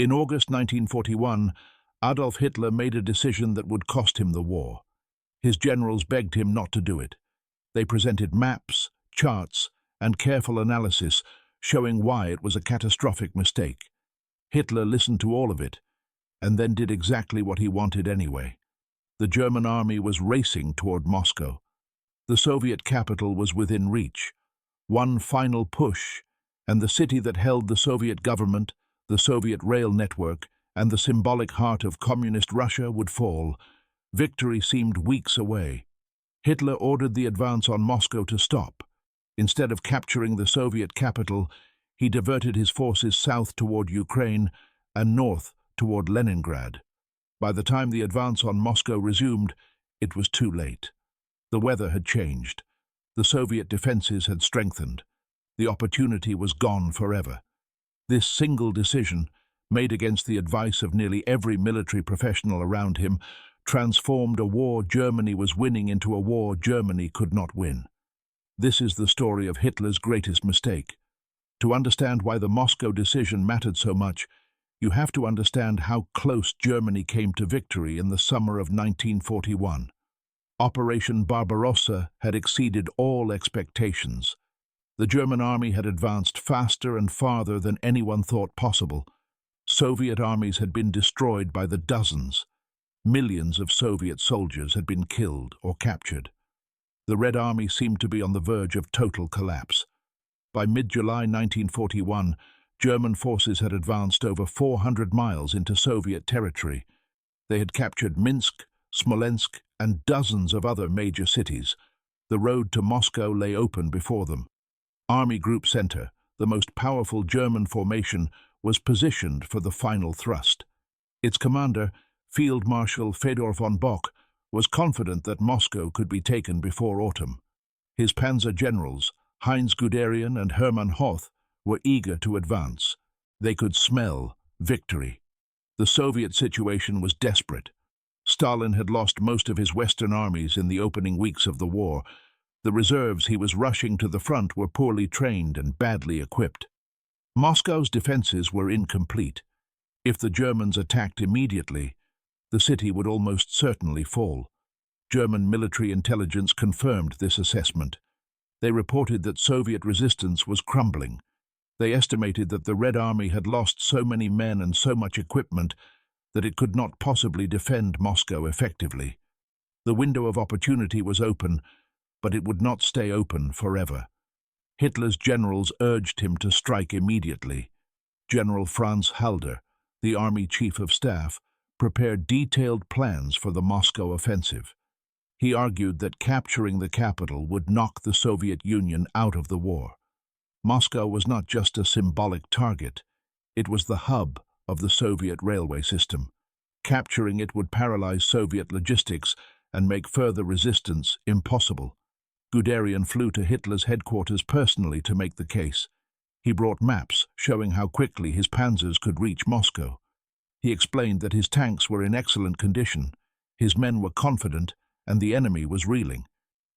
In August 1941, Adolf Hitler made a decision that would cost him the war. His generals begged him not to do it. They presented maps, charts, and careful analysis showing why it was a catastrophic mistake. Hitler listened to all of it, and then did exactly what he wanted anyway. The German army was racing toward Moscow. The Soviet capital was within reach. One final push, and the city that held the Soviet government, the Soviet rail network, and the symbolic heart of communist Russia would fall. Victory seemed weeks away. Hitler ordered the advance on Moscow to stop. Instead of capturing the Soviet capital, he diverted his forces south toward Ukraine and north toward Leningrad. By the time the advance on Moscow resumed, it was too late. The weather had changed. The Soviet defenses had strengthened. The opportunity was gone forever. This single decision, made against the advice of nearly every military professional around him, transformed a war Germany was winning into a war Germany could not win. This is the story of Hitler's greatest mistake. To understand why the Moscow decision mattered so much, you have to understand how close Germany came to victory in the summer of 1941. Operation Barbarossa had exceeded all expectations. The German army had advanced faster and farther than anyone thought possible. Soviet armies had been destroyed by the dozens. Millions of Soviet soldiers had been killed or captured. The Red Army seemed to be on the verge of total collapse. By mid-July 1941, German forces had advanced over 400 miles into Soviet territory. They had captured Minsk, Smolensk, and dozens of other major cities. The road to Moscow lay open before them. Army Group Center, the most powerful German formation, was positioned for the final thrust. Its commander, Field Marshal Fedor von Bock, was confident that Moscow could be taken before autumn. His Panzer generals, Heinz Guderian and Hermann Hoth, were eager to advance. They could smell victory. The Soviet situation was desperate. Stalin had lost most of his Western armies in the opening weeks of the war. The reserves he was rushing to the front were poorly trained and badly equipped. Moscow's defenses were incomplete. If the Germans attacked immediately, the city would almost certainly fall. German military intelligence confirmed this assessment. They reported that Soviet resistance was crumbling. They estimated that the Red Army had lost so many men and so much equipment that it could not possibly defend Moscow effectively. The window of opportunity was open, but it would not stay open forever. Hitler's generals urged him to strike immediately. General Franz Halder, the army chief of staff, prepared detailed plans for the Moscow offensive. He argued that capturing the capital would knock the Soviet Union out of the war. Moscow was not just a symbolic target, it was the hub of the Soviet railway system. Capturing it would paralyze Soviet logistics and make further resistance impossible. Guderian flew to Hitler's headquarters personally to make the case. He brought maps showing how quickly his panzers could reach Moscow. He explained that his tanks were in excellent condition, his men were confident, and the enemy was reeling.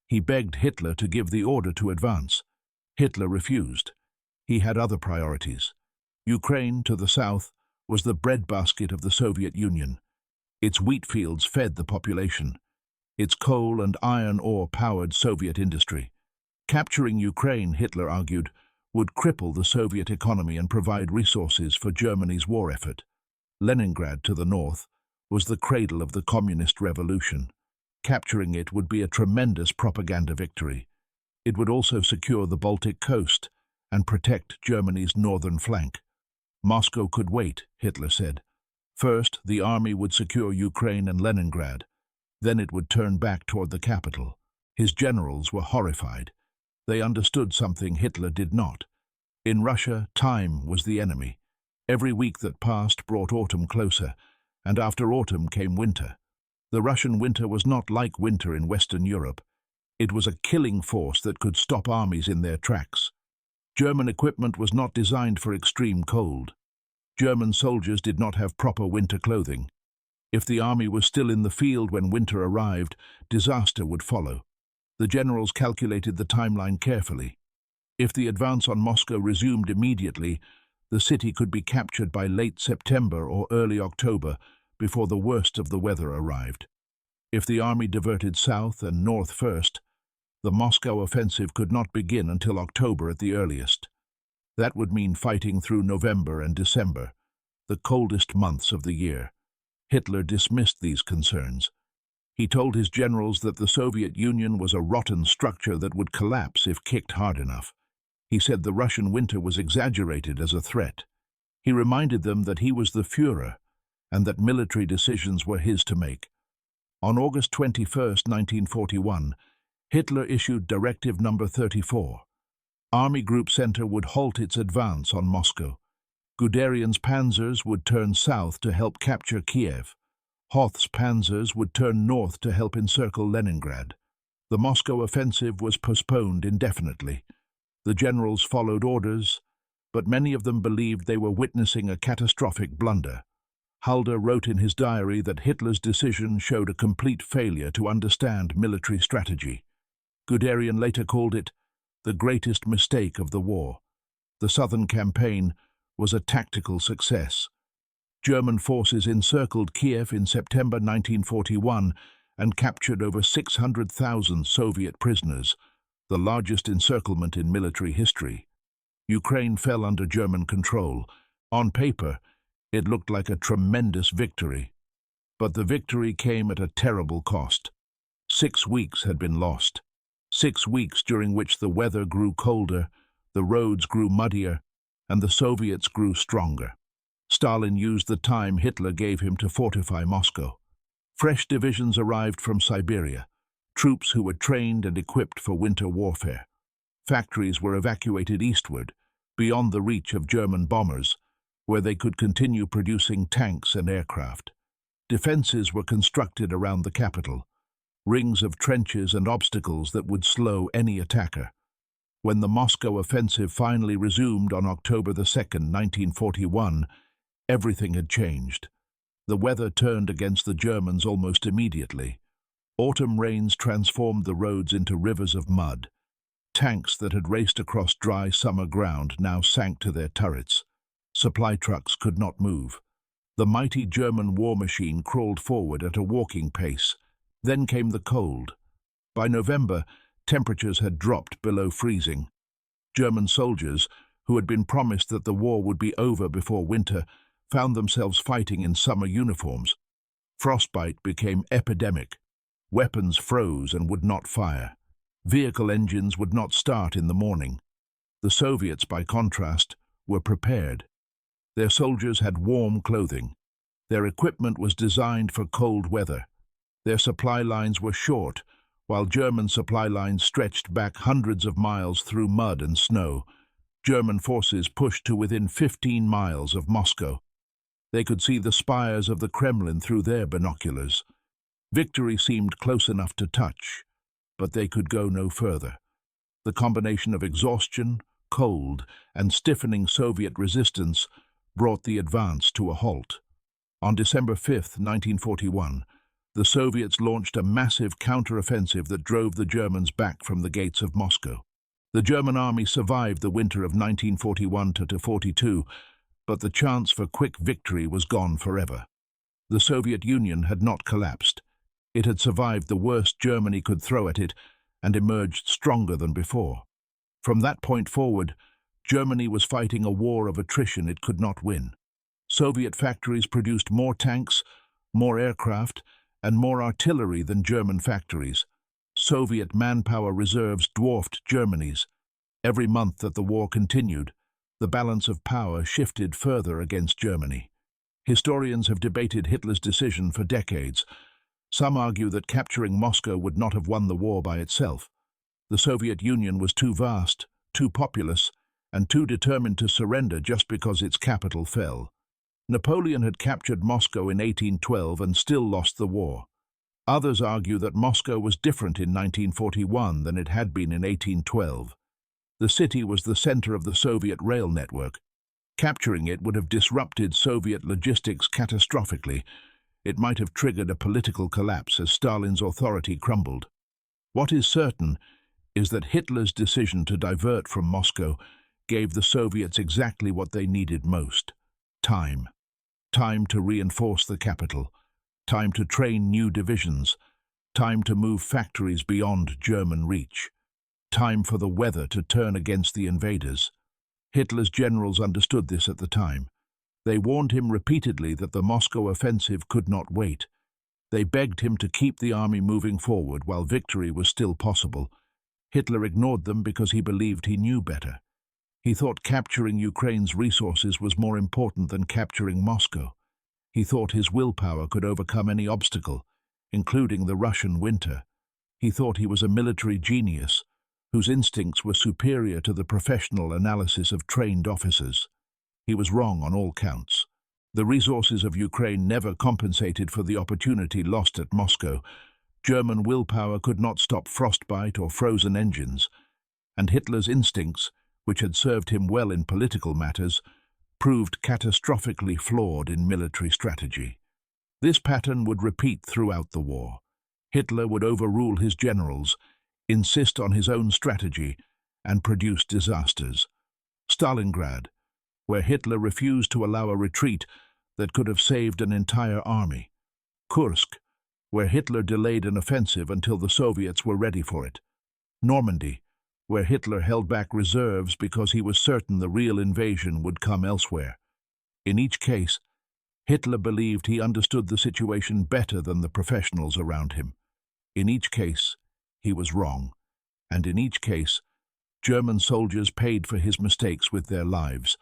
He begged Hitler to give the order to advance. Hitler refused. He had other priorities. Ukraine, to the south, was the breadbasket of the Soviet Union. Its wheat fields fed the population. Its coal and iron ore powered Soviet industry. Capturing Ukraine, Hitler argued, would cripple the Soviet economy and provide resources for Germany's war effort. Leningrad, to the north, was the cradle of the communist revolution. Capturing it would be a tremendous propaganda victory. It would also secure the Baltic coast and protect Germany's northern flank. Moscow could wait, Hitler said. First, the army would secure Ukraine and Leningrad. Then it would turn back toward the capital. His generals were horrified. They understood something Hitler did not. In Russia, time was the enemy. Every week that passed brought autumn closer, and after autumn came winter. The Russian winter was not like winter in Western Europe. It was a killing force that could stop armies in their tracks. German equipment was not designed for extreme cold. German soldiers did not have proper winter clothing. If the army was still in the field when winter arrived, disaster would follow. The generals calculated the timeline carefully. If the advance on Moscow resumed immediately, The city could be captured by late September or early October before the worst of the weather arrived. If the army diverted south and north first, the Moscow offensive could not begin until October at the earliest. That would mean fighting through November and December, the coldest months of the year. Hitler dismissed these concerns. He told his generals that the Soviet Union was a rotten structure that would collapse if kicked hard enough. He said the Russian winter was exaggerated as a threat. He reminded them that he was the Führer and that military decisions were his to make. On August 21, 1941, Hitler issued Directive No. 34. Army Group Center would halt its advance on Moscow. Guderian's panzers would turn south to help capture Kiev. Hoth's panzers would turn north to help encircle Leningrad. The Moscow offensive was postponed indefinitely. The generals followed orders, but many of them believed they were witnessing a catastrophic blunder. Halder wrote in his diary that Hitler's decision showed a complete failure to understand military strategy. Guderian later called it the greatest mistake of the war. The southern campaign was a tactical success. German forces encircled Kiev in September 1941 and captured over 600,000 Soviet prisoners, the largest encirclement in military history. Ukraine fell under German control. On paper, it looked like a tremendous victory. But the victory came at a terrible cost. 6 weeks had been lost. 6 weeks during which the weather grew colder, the roads grew muddier, and the Soviets grew stronger. Stalin used the time Hitler gave him to fortify Moscow. Fresh divisions arrived from Siberia, troops who were trained and equipped for winter warfare. Factories were evacuated eastward, beyond the reach of German bombers, where they could continue producing tanks and aircraft. Defenses were constructed around the capital, rings of trenches and obstacles that would slow any attacker. When the Moscow offensive finally resumed on October 2, 1941, everything had changed. The weather turned against the Germans almost immediately. Autumn rains transformed the roads into rivers of mud. Tanks that had raced across dry summer ground now sank to their turrets. Supply trucks could not move. The mighty German war machine crawled forward at a walking pace. Then came the cold. By November, temperatures had dropped below freezing. German soldiers, who had been promised that the war would be over before winter, found themselves fighting in summer uniforms. Frostbite became epidemic. Weapons froze and would not fire. Vehicle engines would not start in the morning. The Soviets, by contrast, were prepared. Their soldiers had warm clothing. Their equipment was designed for cold weather. Their supply lines were short, while German supply lines stretched back hundreds of miles through mud and snow. German forces pushed to within 15 miles of Moscow. They could see the spires of the Kremlin through their binoculars. Victory seemed close enough to touch, but they could go no further. The combination of exhaustion, cold, and stiffening Soviet resistance brought the advance to a halt. On December 5, 1941, the Soviets launched a massive counter-offensive that drove the Germans back from the gates of Moscow. The German army survived the winter of 1941–42, but the chance for quick victory was gone forever. The Soviet Union had not collapsed. It had survived the worst Germany could throw at it and emerged stronger than before. From that point forward, Germany was fighting a war of attrition it could not win. Soviet factories produced more tanks, more aircraft, and more artillery than German factories. Soviet manpower reserves dwarfed Germany's. Every month that the war continued, the balance of power shifted further against Germany. Historians have debated Hitler's decision for decades. Some argue that capturing Moscow would not have won the war by itself. The Soviet Union was too vast, too populous, and too determined to surrender just because its capital fell. Napoleon had captured Moscow in 1812 and still lost the war. Others argue that Moscow was different in 1941 than it had been in 1812. The city was the center of the Soviet rail network. Capturing it would have disrupted Soviet logistics catastrophically. It might have triggered a political collapse as Stalin's authority crumbled. What is certain is that Hitler's decision to divert from Moscow gave the Soviets exactly what they needed most: time. Time to reinforce the capital, time to train new divisions, time to move factories beyond German reach, time for the weather to turn against the invaders. Hitler's generals understood this at the time. They warned him repeatedly that the Moscow offensive could not wait. They begged him to keep the army moving forward while victory was still possible. Hitler ignored them because he believed he knew better. He thought capturing Ukraine's resources was more important than capturing Moscow. He thought his willpower could overcome any obstacle, including the Russian winter. He thought he was a military genius, whose instincts were superior to the professional analysis of trained officers. He was wrong on all counts. The resources of Ukraine never compensated for the opportunity lost at Moscow. German willpower could not stop frostbite or frozen engines, and Hitler's instincts, which had served him well in political matters, proved catastrophically flawed in military strategy. This pattern would repeat throughout the war. Hitler would overrule his generals, insist on his own strategy, and produce disasters. Stalingrad, where Hitler refused to allow a retreat that could have saved an entire army. Kursk, where Hitler delayed an offensive until the Soviets were ready for it. Normandy, where Hitler held back reserves because he was certain the real invasion would come elsewhere. In each case, Hitler believed he understood the situation better than the professionals around him. In each case, he was wrong, and in each case, German soldiers paid for his mistakes with their lives.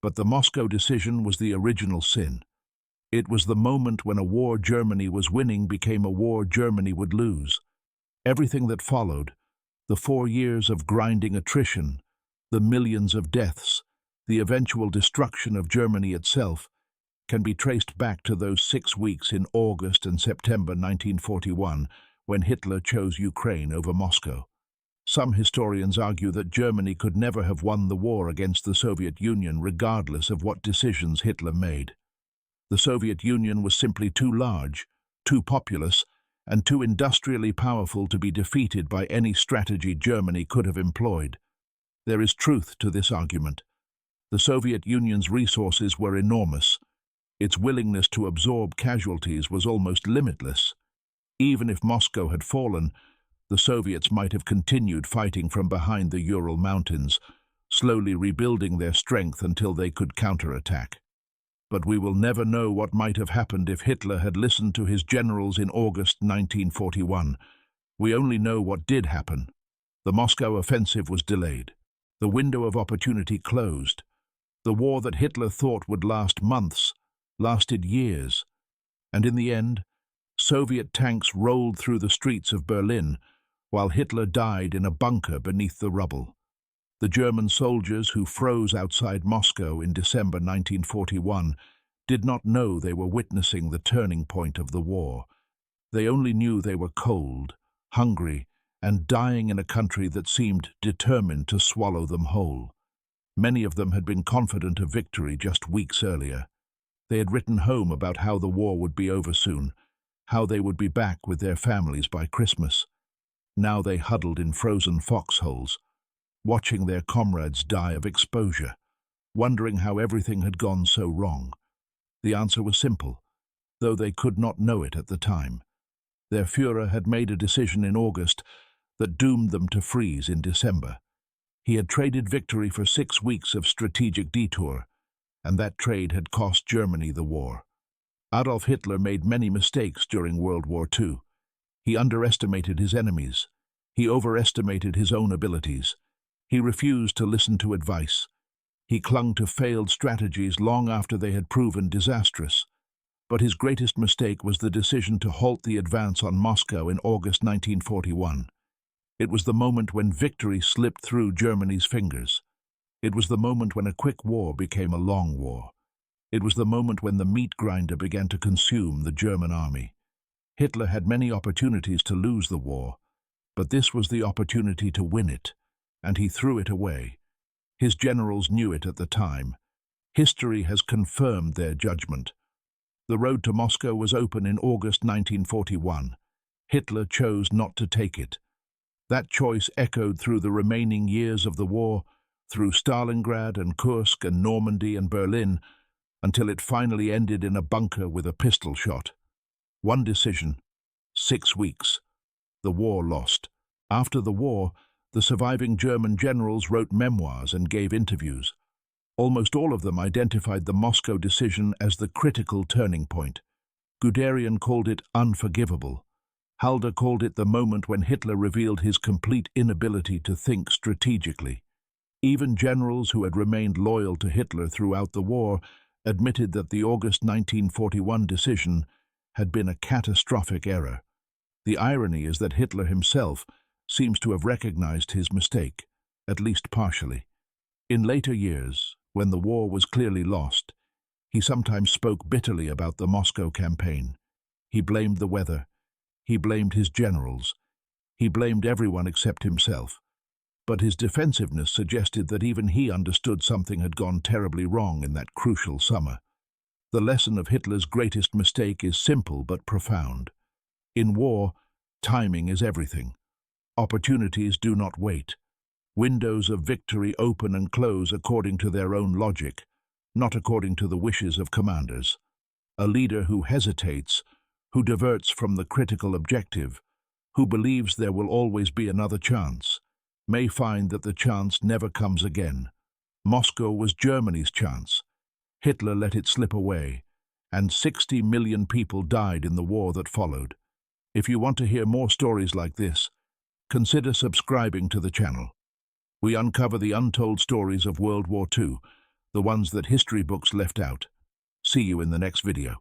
But the Moscow decision was the original sin. It was the moment when a war Germany was winning became a war Germany would lose. Everything that followed, the 4 years of grinding attrition, the millions of deaths, the eventual destruction of Germany itself, can be traced back to those 6 weeks in August and September 1941 when Hitler chose Ukraine over Moscow. Some historians argue that Germany could never have won the war against the Soviet Union regardless of what decisions Hitler made. The Soviet Union was simply too large, too populous, and too industrially powerful to be defeated by any strategy Germany could have employed. There is truth to this argument. The Soviet Union's resources were enormous. Its willingness to absorb casualties was almost limitless. Even if Moscow had fallen, the Soviets might have continued fighting from behind the Ural Mountains, slowly rebuilding their strength until they could counterattack. But we will never know what might have happened if Hitler had listened to his generals in August 1941. We only know what did happen. The Moscow offensive was delayed. The window of opportunity closed. The war that Hitler thought would last months lasted years. And in the end, Soviet tanks rolled through the streets of Berlin, while Hitler died in a bunker beneath the rubble. The German soldiers who froze outside Moscow in December 1941 did not know they were witnessing the turning point of the war. They only knew they were cold, hungry, and dying in a country that seemed determined to swallow them whole. Many of them had been confident of victory just weeks earlier. They had written home about how the war would be over soon, how they would be back with their families by Christmas. Now they huddled in frozen foxholes, watching their comrades die of exposure, wondering how everything had gone so wrong. The answer was simple, though they could not know it at the time. Their Führer had made a decision in August that doomed them to freeze in December. He had traded victory for 6 weeks of strategic detour, and that trade had cost Germany the war. Adolf Hitler made many mistakes during World War II. He underestimated his enemies. He overestimated his own abilities. He refused to listen to advice. He clung to failed strategies long after they had proven disastrous. But his greatest mistake was the decision to halt the advance on Moscow in August 1941. It was the moment when victory slipped through Germany's fingers. It was the moment when a quick war became a long war. It was the moment when the meat grinder began to consume the German army. Hitler had many opportunities to lose the war, but this was the opportunity to win it, and he threw it away. His generals knew it at the time. History has confirmed their judgment. The road to Moscow was open in August 1941. Hitler chose not to take it. That choice echoed through the remaining years of the war, through Stalingrad and Kursk and Normandy and Berlin, until it finally ended in a bunker with a pistol shot. One decision, 6 weeks. The war lost. After the war, the surviving German generals wrote memoirs and gave interviews. Almost all of them identified the Moscow decision as the critical turning point. Guderian called it unforgivable. Halder called it the moment when Hitler revealed his complete inability to think strategically. Even generals who had remained loyal to Hitler throughout the war admitted that the August 1941 decision had been a catastrophic error. The irony is that Hitler himself seems to have recognized his mistake, at least partially. In later years, when the war was clearly lost, he sometimes spoke bitterly about the Moscow campaign. He blamed the weather. He blamed his generals. He blamed everyone except himself. But his defensiveness suggested that even he understood something had gone terribly wrong in that crucial summer. The lesson of Hitler's greatest mistake is simple but profound. In war, timing is everything. Opportunities do not wait. Windows of victory open and close according to their own logic, not according to the wishes of commanders. A leader who hesitates, who diverts from the critical objective, who believes there will always be another chance, may find that the chance never comes again. Moscow was Germany's chance. Hitler let it slip away, and 60 million people died in the war that followed. If you want to hear more stories like this, consider subscribing to the channel. We uncover the untold stories of World War II, the ones that history books left out. See you in the next video.